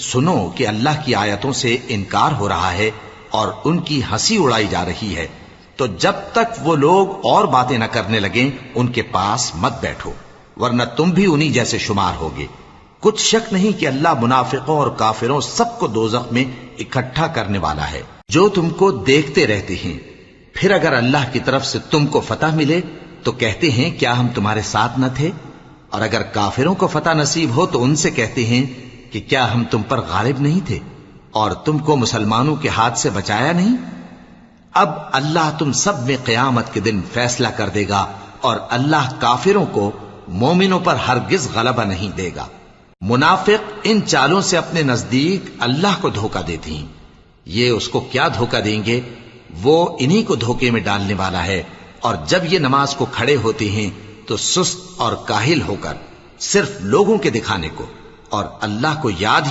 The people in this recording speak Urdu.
سنو کہ اللہ کی آیتوں سے انکار ہو رہا ہے اور ان کی ہنسی اڑائی جا رہی ہے، تو جب تک وہ لوگ اور باتیں نہ کرنے لگیں ان کے پاس مت بیٹھو، ورنہ تم بھی انہی جیسے شمار ہوگے۔ کچھ شک نہیں کہ اللہ منافقوں اور کافروں سب کو دوزخ میں اکٹھا کرنے والا ہے جو تم کو دیکھتے رہتے ہیں۔ پھر اگر اللہ کی طرف سے تم کو فتح ملے تو کہتے ہیں کیا ہم تمہارے ساتھ نہ تھے، اور اگر کافروں کو فتح نصیب ہو تو ان سے کہتے ہیں کہ کیا ہم تم پر غالب نہیں تھے اور تم کو مسلمانوں کے ہاتھ سے بچایا نہیں۔ اب اللہ تم سب میں قیامت کے دن فیصلہ کر دے گا، اور اللہ کافروں کو مومنوں پر ہرگز غلبہ نہیں دے گا۔ منافق ان چالوں سے اپنے نزدیک اللہ کو دھوکہ دیتے ہیں، یہ اس کو کیا دھوکہ دیں گے، وہ انہی کو دھوکے میں ڈالنے والا ہے۔ اور جب یہ نماز کو کھڑے ہوتے ہیں تو سست اور کاہل ہو کر، صرف لوگوں کے دکھانے کو، اور اللہ کو یاد